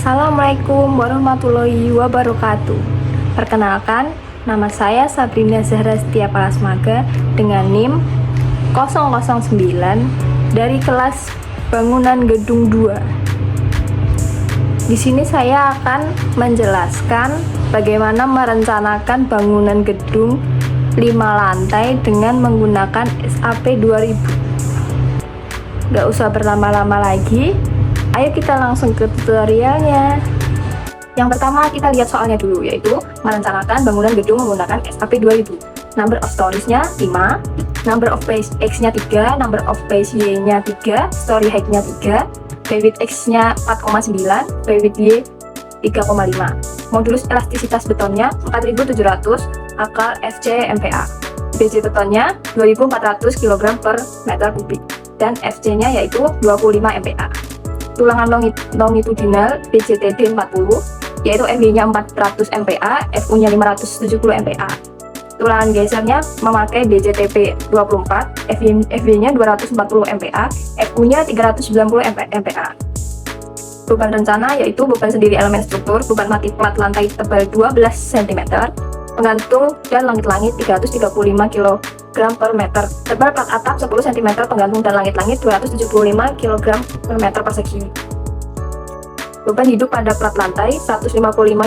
Assalamualaikum warahmatullahi wabarakatuh. Perkenalkan, nama saya Sabrina Zahra Setia Palasmaga dengan NIM 009 dari kelas Bangunan Gedung 2. Di sini saya akan menjelaskan bagaimana merencanakan bangunan gedung 5 lantai dengan menggunakan SAP 2000. Gak usah berlama-lama lagi, ayo kita langsung ke tutorialnya. Yang pertama kita lihat soalnya dulu, yaitu merencanakan bangunan gedung menggunakan SAP 2000. Number of stories-nya 5, number of base X-nya 3, number of base Y-nya 3, story height-nya 3, bay width X-nya 4,9, bay width Y 3,5. Modulus elastisitas betonnya 4700 akar FC MPa. BJ betonnya 2400 kg per meter kubik dan FC-nya yaitu 25 MPa. Tulangan longitudinal BJTD 40, yaitu FB-nya 400 MPa, FU-nya 570 MPa. Tulangan gesernya memakai BJTP 24, FB-nya 240 MPa, FU-nya 390 MPa. Beban rencana yaitu beban sendiri elemen struktur, beban mati plat lantai tebal 12 cm, penggantung dan langit-langit 335 kg per meter, tebal plat atap 10 cm, penggantung dan langit-langit 275 kg per meter persegi. Beban hidup pada plat lantai 155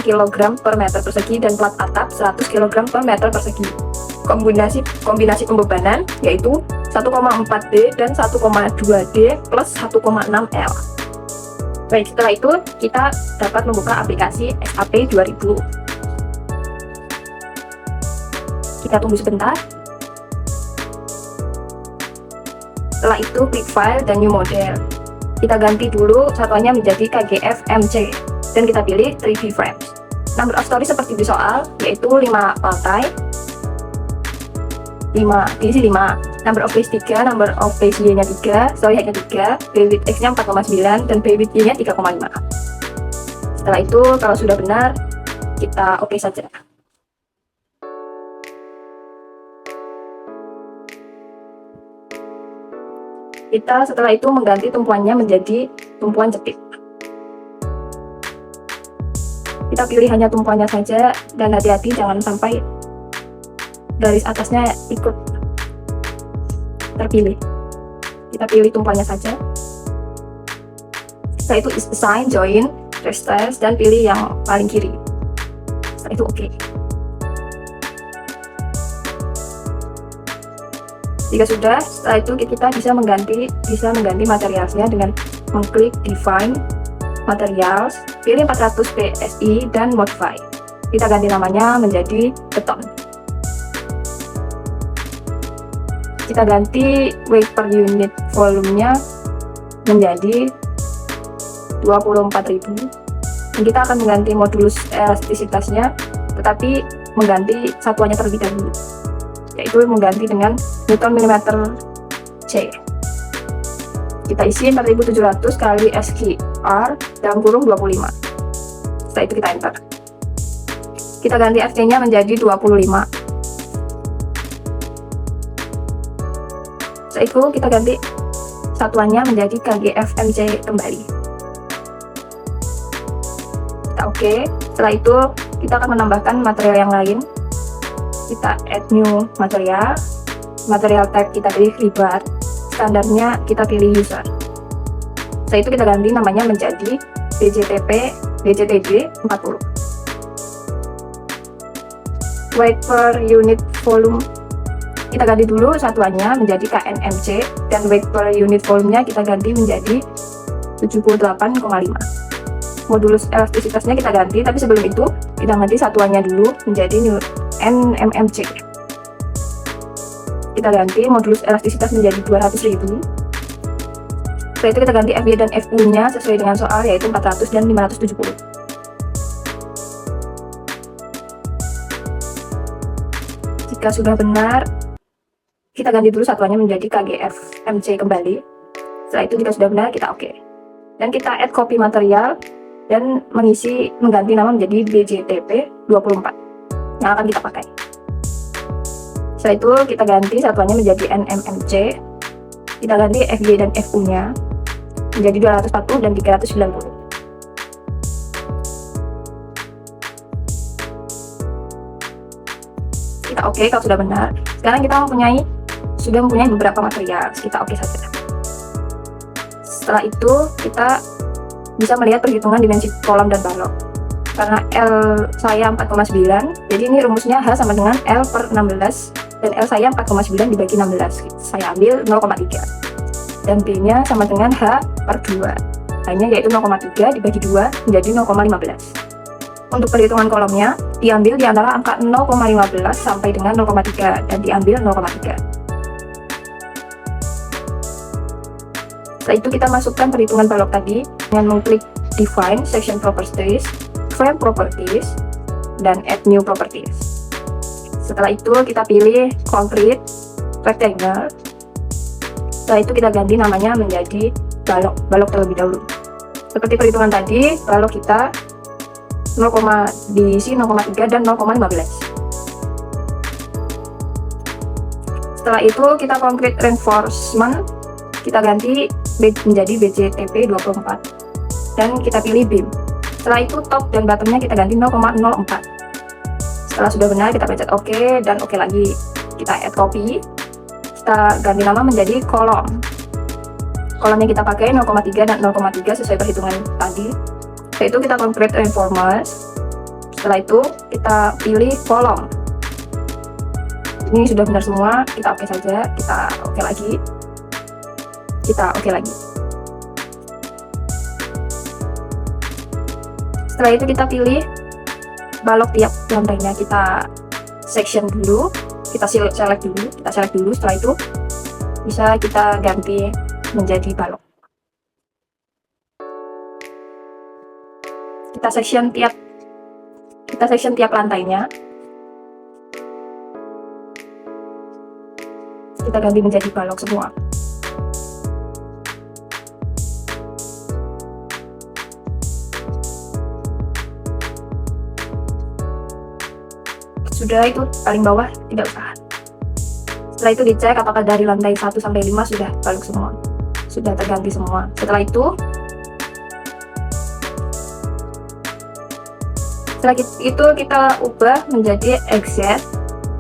kg per meter persegi dan plat atap 100 kg per meter persegi. Kombinasi pembebanan yaitu 1,4D dan 1,2D plus 1,6L. Baik, setelah itu kita dapat membuka aplikasi SAP 2000. Kita tunggu sebentar. Setelah itu klik file dan new model. Kita ganti dulu satuannya menjadi KGF MC dan kita pilih 3D frames. Number of story seperti di soal yaitu 5 lantai. 5. Number of base 3, number of base Y-nya 3, story height-nya 3, bay width X-nya 4,9 dan bay width Y-nya 3,5. Setelah itu kalau sudah benar kita oke saja. Kita setelah itu mengganti tumpuannya menjadi tumpuan jepit. Kita pilih hanya tumpuannya saja dan hati-hati jangan sampai garis atasnya ikut terpilih. Kita pilih tumpuannya saja. Setelah itu assign, join, restyle dan pilih yang paling kiri. Setelah itu oke. Jika sudah, setelah itu kita bisa mengganti materialnya dengan mengklik define materials, pilih 400 PSI dan modify. Kita ganti namanya menjadi beton. Kita ganti weight per unit volumenya menjadi 24.000. Dan kita akan mengganti modulus elastisitasnya, tetapi mengganti satuannya terlebih dahulu, yaitu mengganti dengan Newton mm C. Kita isi 4700 kali SQR dalam kurung 25. Setelah itu kita enter. Kita ganti FC-nya menjadi 25. Setelah itu kita ganti satuannya menjadi KGF MC kembali. Kita oke. Setelah itu kita akan menambahkan material yang lain. Kita add new material type kita pilih rebar, standarnya kita pilih user. Setelah itu kita ganti namanya menjadi BJTD 40. Weight per unit volume kita ganti dulu satuannya menjadi KNMC dan weight per unit volumenya kita ganti menjadi 78,5. Modulus elastisitasnya kita ganti, tapi sebelum itu kita ganti satuannya dulu menjadi NMMC. Kita ganti modulus elastisitas menjadi 200.000. Setelah itu kita ganti FB dan FU-nya sesuai dengan soal yaitu 400 dan 570. Jika sudah benar, kita ganti dulu satuannya menjadi KGF MC kembali. Setelah itu jika sudah benar kita oke. Dan kita add copy material dan mengganti nama menjadi BJTP 24 yang akan kita pakai. Setelah itu kita ganti satuannya menjadi NMMC. Kita ganti FG dan FU nya menjadi 240 dan 390. kita oke kalau sudah benar. Sekarang kita sudah mempunyai beberapa material, kita oke saja. Setelah itu kita bisa melihat perhitungan dimensi kolom dan balok. Karena L saya 4,9, jadi ini rumusnya H sama dengan L per 16, dan L saya 4,9 dibagi 16, saya ambil 0,3. Dan B nya sama dengan H per 2, H-nya yaitu 0,3 dibagi 2 menjadi 0,15. Untuk perhitungan kolomnya, diambil di antara angka 0,15 sampai dengan 0,3, dan diambil 0,3. Setelah itu kita masukkan perhitungan balok tadi dengan mengklik Define, Section Properties, Frame Properties, dan Add New Properties. Setelah itu kita pilih Concrete, Rectangle. Setelah itu kita ganti namanya menjadi balok terlebih dahulu. Seperti perhitungan tadi, balok kita diisi 0,3 dan 0,15. Setelah itu kita Concrete Reinforcement, kita ganti menjadi BCTP 24 dan kita pilih beam. Setelah itu top dan bottomnya kita ganti 0,04. Setelah sudah benar kita pencet OK dan OK lagi. Kita add copy, kita ganti nama menjadi kolom. Kolomnya kita pakai 0,3 dan 0,3 sesuai perhitungan tadi. Setelah itu kita Concrete Reinforcement. Setelah itu kita pilih kolom. Ini sudah benar semua, kita oke saja, kita oke lagi. Kita oke lagi. Setelah itu kita pilih balok tiap lantainya, kita section dulu, kita select dulu. Setelah itu bisa kita ganti menjadi balok. Kita section tiap lantainya, kita ganti menjadi balok semua. Sudah, itu paling bawah tidak usah. Setelah itu dicek apakah dari lantai 1 sampai 5 sudah balok semua, sudah terganti semua. Setelah itu kita ubah menjadi exit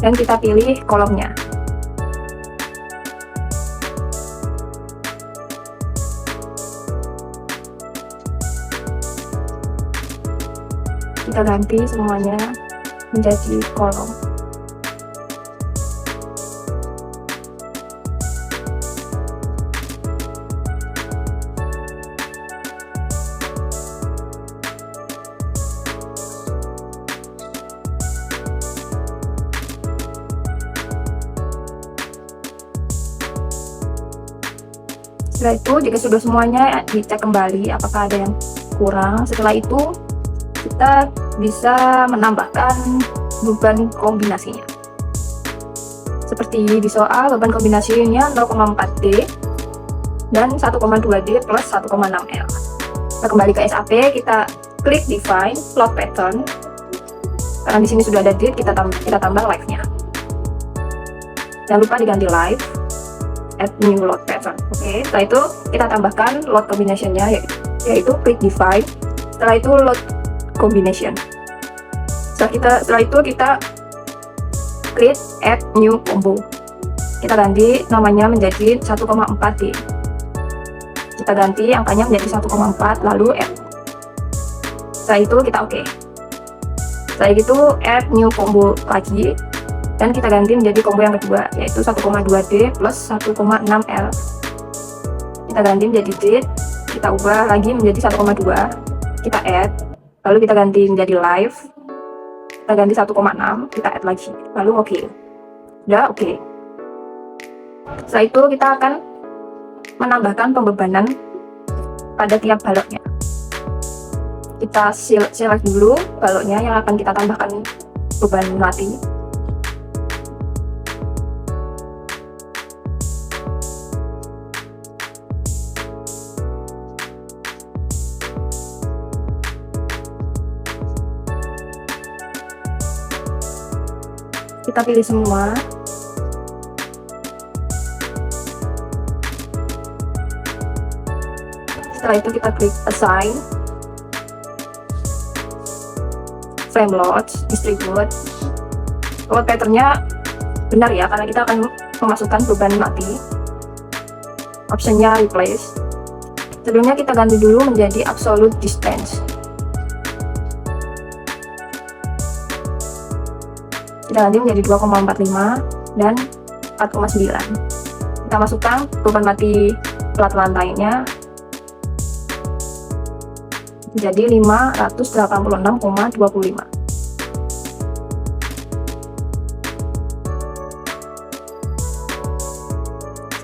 dan kita pilih kolomnya. Kita ganti semuanya menjadi kolom. Setelah itu, jika sudah semuanya, dicek kembali apakah ada yang kurang. Setelah itu kita bisa menambahkan beban kombinasinya. Seperti di soal, beban kombinasinya 0,4D dan 1,2D plus 1,6L. Kita kembali ke SAP, kita klik Define, Load Pattern. Karena di sini sudah ada date, kita tambah live-nya. Jangan lupa diganti live, add new load pattern. Oke, setelah itu kita tambahkan load combination-nya, yaitu klik Define. Setelah itu load combination. Setelah itu kita create add new combo. Kita ganti namanya menjadi 1,4D. Kita ganti angkanya menjadi 1,4 lalu add. Setelah itu kita oke. Setelah itu add new combo lagi dan kita ganti menjadi combo yang kedua, yaitu 1,2D plus 1,6L. Kita ganti menjadi date, kita ubah lagi menjadi 1,2, kita add, lalu kita ganti menjadi live, kita ganti 1,6, kita add lagi, lalu oke. Udah oke. Setelah itu kita akan menambahkan pembebanan pada tiap baloknya. Kita select dulu baloknya yang akan kita tambahkan beban mati. Kita pilih semua. Setelah itu kita klik Assign, Frame Loads, Distribute. Load pattern-nya benar ya, karena kita akan memasukkan beban mati. Optionnya replace. Sebelumnya kita ganti dulu menjadi absolute distance. Kita ganti menjadi 2,45 dan 4,9. Kita masukkan beban mati plat lantainya menjadi 586,25.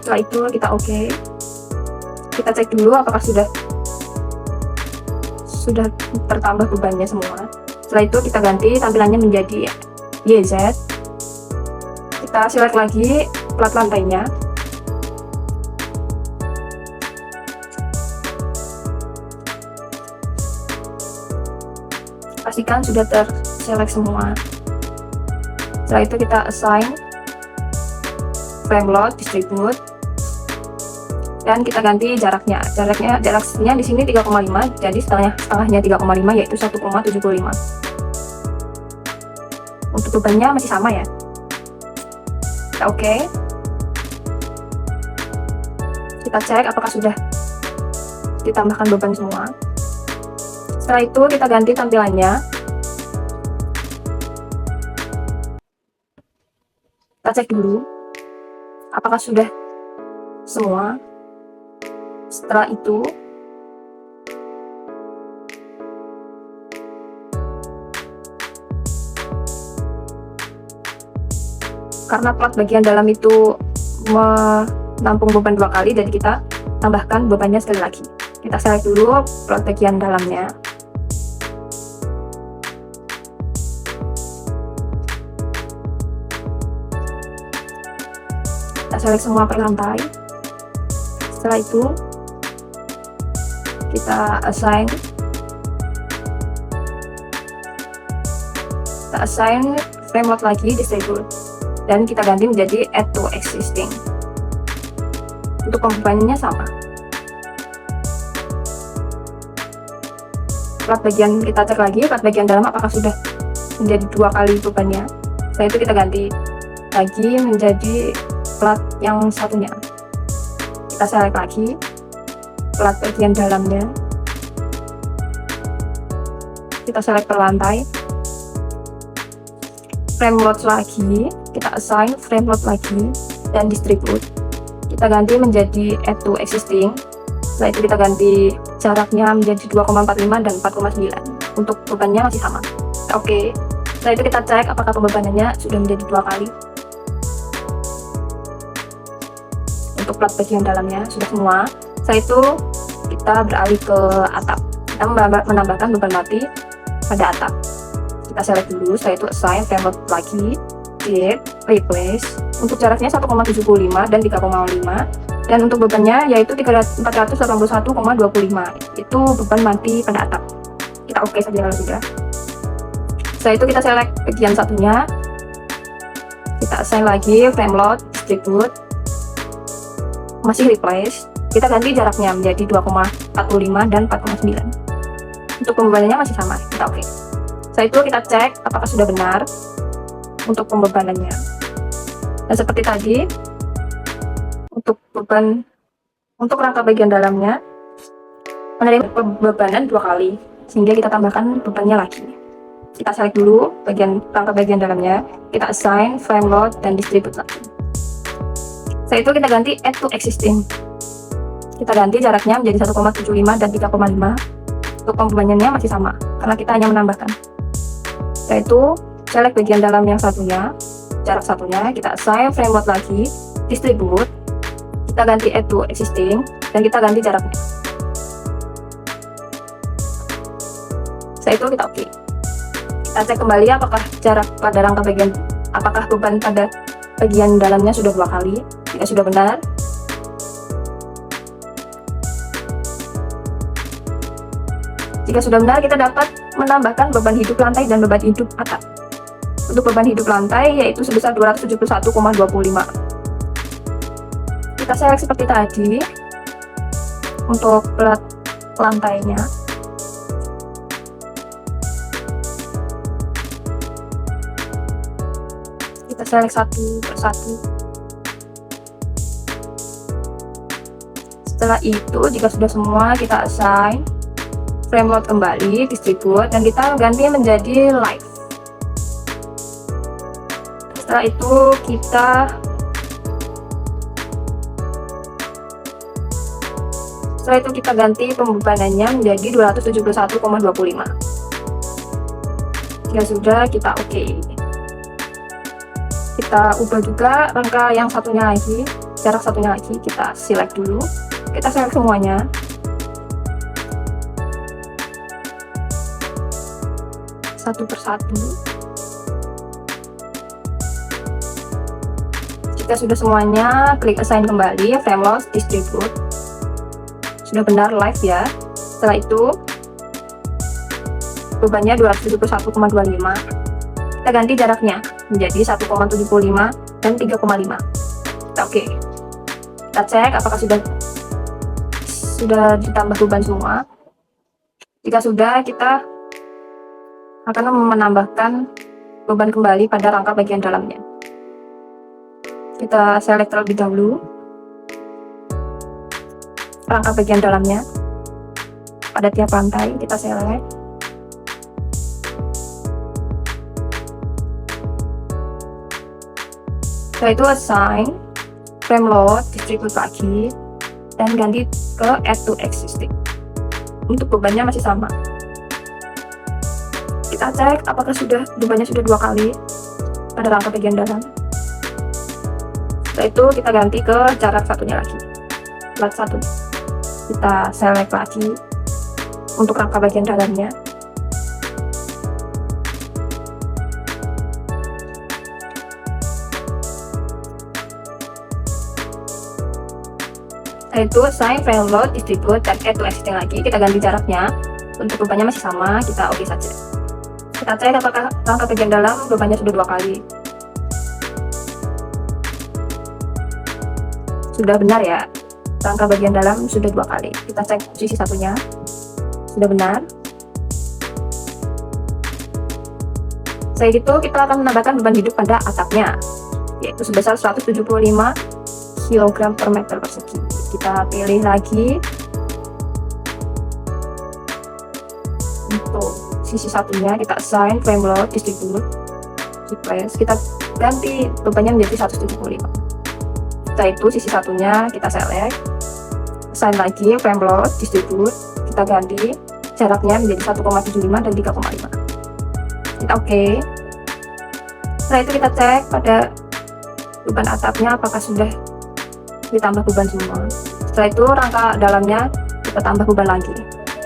Setelah itu kita oke. Kita cek dulu apakah sudah tertambah bebannya semua. Setelah itu kita ganti tampilannya menjadi YZ. Kita select lagi plat lantainya. Pastikan sudah terselect semua. Setelah itu kita assign frame load, distribute, dan kita ganti jaraknya. Jaraknya di sini 3,5, jadi setengahnya 3,5 yaitu 1,75. Untuk bebannya masih sama ya. Kita oke. Kita cek apakah sudah ditambahkan beban semua. Setelah itu kita ganti tampilannya. Kita cek dulu apakah sudah semua. Setelah itu karena plat bagian dalam itu menampung beban 2 kali, jadi kita tambahkan bebannya sekali lagi. Kita select dulu plat bagian dalamnya. Kita select semua per lantai. Setelah itu kita assign frame load lagi, distribute, dan kita ganti menjadi add to existing. Untuk pembebannya sama. Plat bagian kita cek lagi, plat bagian dalam apakah sudah menjadi 2 kali bebannya. Setelah itu kita ganti lagi menjadi plat yang satunya. Kita select lagi plat bagian dalamnya. Kita select per lantai. Frame load lagi, kita assign frame load lagi dan distribute. Kita ganti menjadi add to existing. Setelah itu kita ganti jaraknya menjadi 2,45 dan 4,9. Untuk bebannya masih sama. Oke. Setelah itu kita cek apakah pembebanannya sudah menjadi 2 kali. Untuk plat bagian dalamnya sudah semua. Setelah itu kita beralih ke atap. Kita menambahkan beban mati pada atap. Kita select dulu. Setelah itu assign frame load lagi, delete, replace. Untuk jaraknya 1,75 dan 3,5. Dan untuk bebannya yaitu 481,25. Itu beban mati pada atap. Kita oke saja kalau sudah. Setelah itu kita select bagian satunya. Kita assign lagi frame load, distribute, masih replace. Kita ganti jaraknya menjadi 2,45 dan 4,9. Untuk pembebanannya masih sama. Kita oke. Setelah itu kita cek apakah sudah benar untuk pembebanannya. Dan seperti tadi, untuk beban untuk rangka bagian dalamnya menerima bebanan 2 kali, sehingga kita tambahkan bebannya lagi. Kita select dulu rangka bagian dalamnya, kita assign frame load dan distribute lagi. Setelah itu kita ganti add to existing. Kita ganti jaraknya menjadi 1,75 dan 3,5. Untuk pembebanannya masih sama karena kita hanya menambahkan. Setelah itu select bagian dalam yang satunya, jarak satunya, kita assign frame load lagi, distribute, kita ganti add to existing, dan kita ganti jaraknya. Setelah itu kita oke. Kita cek kembali apakah jarak pada rangka bagian, apakah beban pada bagian dalamnya sudah 2 kali. Jika sudah benar, kita dapat menambahkan beban hidup lantai dan beban hidup atap. Untuk beban hidup lantai yaitu sebesar 271,25. Kita select seperti tadi untuk plat lantainya. Kita kita select satu persatu. Setelah itu, jika sudah semua, kita assign frame load kembali, distribute, dan kita ganti menjadi live. Setelah itu kita ganti pembebanannya menjadi 271,25. Jika sudah, kita oke. Kita ubah juga rangka yang satunya lagi, jarak satunya lagi, kita select dulu. Kita select semuanya. Satu persatu. Jika sudah semuanya, klik assign kembali, frame load, distribute. Sudah benar live ya. Setelah itu bebannya 271,25. Kita ganti jaraknya menjadi 1,75 dan 3,5. Kita oke. Kita cek apakah sudah ditambah beban semua. Jika sudah, kita akan menambahkan beban kembali pada rangka bagian dalamnya. Kita select terlebih dahulu rangka bagian dalamnya pada tiap lantai, kita select. Setelah itu assign frame load, distribute lagi, dan ganti ke add to existing. Untuk bebannya masih sama. Kita cek apakah bebannya sudah 2 kali pada rangka bagian dalam. Setelah itu kita ganti ke jarak satunya lagi, plat 1. Kita select lagi untuk rangka bagian dalamnya. Setelah itu assign frame load, distribute, dan add to existing lagi. Kita ganti jaraknya. Untuk bebannya masih sama, kita oke saja. Kita cek apakah rangka bagian dalam bebannya sudah 2 kali. Sudah benar ya, rangka bagian dalam sudah 2 kali. Kita cek sisi satunya, sudah benar. Setelah itu kita akan menambahkan beban hidup pada atapnya, yaitu sebesar 175 kg per meter persegi. Kita pilih lagi untuk sisi satunya, kita assign frame load, distribute, replace. Kita ganti bebannya menjadi 175. Setelah itu sisi satunya kita select, assign lagi frame load, distribute, kita ganti jaraknya menjadi 1,75 dan 3,5. Kita oke. Setelah itu kita cek pada beban atapnya apakah sudah ditambah beban semua. Setelah itu rangka dalamnya kita tambah beban lagi.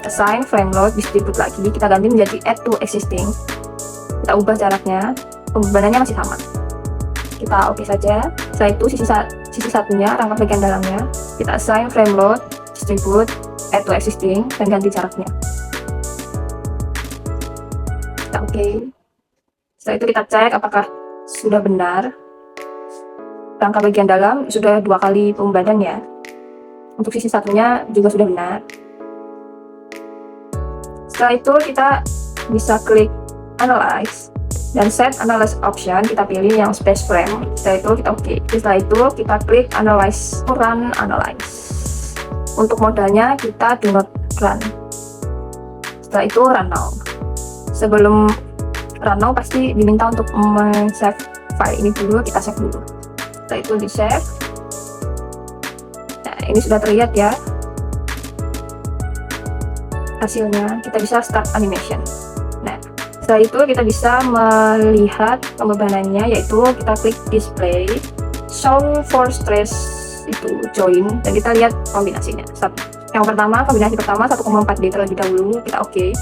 Assign frame load, distribute lagi, kita ganti menjadi add to existing. Kita ubah jaraknya, pembebanannya masih sama. Kita oke saja. Setelah itu sisi satunya, rangka bagian dalamnya, kita assign frame load, distribute, add to existing, dan ganti jaraknya. Kita oke. Setelah itu kita cek apakah sudah benar. Rangka bagian dalam sudah 2 kali pembebanan ya. Untuk sisi satunya juga sudah benar. Setelah itu kita bisa klik analyze dan set analyze option, kita pilih yang space frame. Setelah itu kita oke. Setelah itu kita klik analyze, run analyze. Untuk modalnya kita do not run. Setelah itu run now. Sebelum run now pasti diminta untuk men-save file ini dulu, kita save dulu. Setelah itu di save. Nah, ini sudah terlihat ya hasilnya. Kita bisa start animation. Nah, setelah itu kita bisa melihat pembebanannya, yaitu kita klik display, show for stress itu join, dan kita lihat kombinasinya. Yang pertama, kombinasi pertama 1,4D terlebih dahulu, kita oke.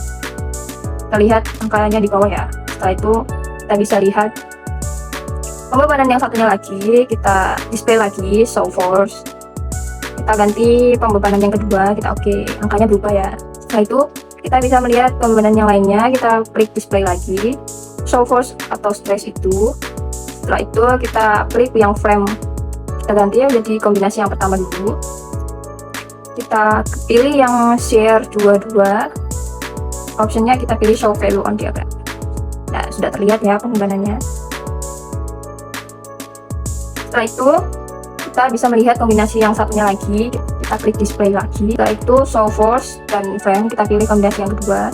Kita lihat angkanya di bawah ya. Setelah itu kita bisa lihat pembebanan yang satunya lagi, kita display lagi show force. Kita ganti pembebanan yang kedua, kita oke, angkanya berubah ya. Setelah itu kita bisa melihat pembebanan yang lainnya, kita klik display lagi show force atau stress itu. Setelah itu kita klik yang frame, kita ganti menjadi kombinasi yang pertama dulu. Kita pilih yang share 22, optionnya kita pilih show value on diagram. Nah, sudah terlihat ya pembebanannya. Setelah itu kita bisa melihat kombinasi yang satunya lagi. Kita klik display lagi. Setelah itu show force dan frame, kita pilih kombinasi yang kedua.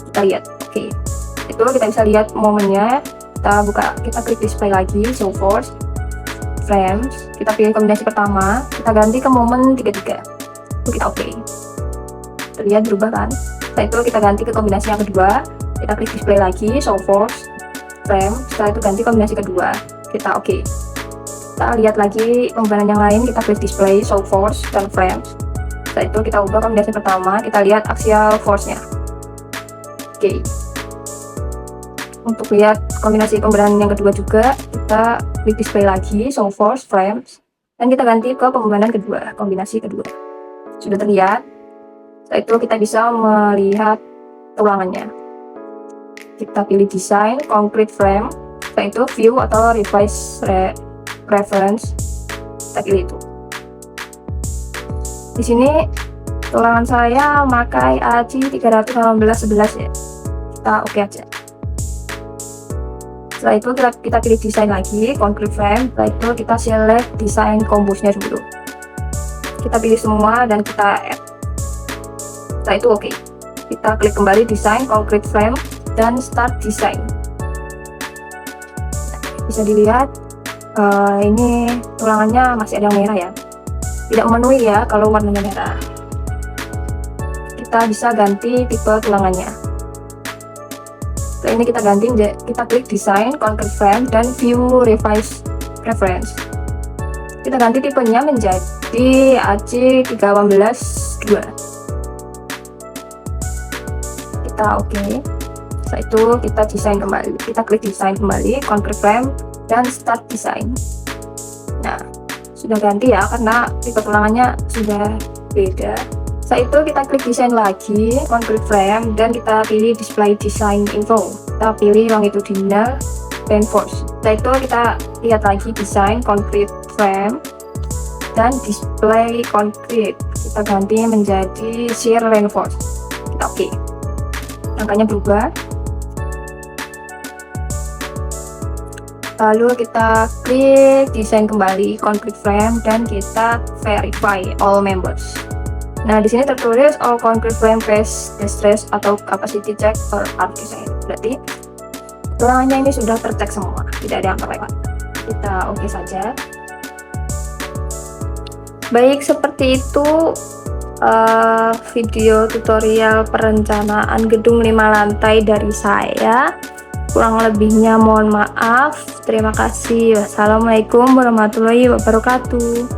Kita lihat, oke. Itu kita bisa lihat momennya. Kita klik display lagi, show force, frames. Kita pilih kombinasi pertama. Kita ganti ke momen 33. Itu kita oke. Terlihat berubah kan? Setelah itu kita ganti ke kombinasi yang kedua. Kita klik display lagi, show force, frame. Setelah itu ganti kombinasi kedua. Kita oke. Kita lihat lagi pembedahan yang lain. Kita klik display, show force, dan frames. Setelah itu kita ubah kombinasi pertama. Kita lihat axial force-nya. Oke. Untuk lihat kombinasi pembedahan yang kedua juga, kita klik display lagi, show force, frames, dan kita ganti ke pembedahan kedua, kombinasi kedua. Sudah terlihat. Setelah itu kita bisa melihat ulangannya. Kita pilih design, concrete frame, setelah itu view atau revise reference. Kita pilih itu. Di sini tulangan saya memakai ACI 318/11 ya. Kita oke aja. Setelah itu kita pilih desain lagi, concrete frame. Setelah itu kita select desain combusnya dulu. Kita pilih semua dan kita add. Setelah itu oke. Kita klik kembali desain, concrete frame, dan start design. Bisa dilihat ini tulangannya masih ada yang merah ya. Tidak memenuhi ya kalau warnanya merah. Kita bisa ganti tipe tulangannya. Setelah ini kita ganti, kita klik design, concrete frame, dan view revise reference. Kita ganti tipenya menjadi AC 318/2. Kita oke. Setelah itu kita desain kembali. Kita klik desain kembali, concrete frame, dan start design. Nah, sudah ganti ya karena tipe tulangannya sudah beda. Setelah itu kita klik desain lagi, concrete frame, dan kita pilih display design info. Kita pilih longitudinal reinforce. Setelah itu kita lihat lagi desain, concrete frame, dan display concrete. Kita ganti menjadi shear reinforce. Kita oke. Angkanya berubah. Lalu kita klik desain kembali, concrete frame, dan kita verify all members. Nah, di sini tertulis all concrete frame phase distress atau capacity check or RQC. Berarti tulangannya ini sudah tercek semua, tidak ada yang terlewat. Kita oke saja. Baik, seperti itu video tutorial perencanaan gedung 5 lantai dari saya. Kurang lebihnya mohon maaf. Terima kasih. Wassalamualaikum warahmatullahi wabarakatuh.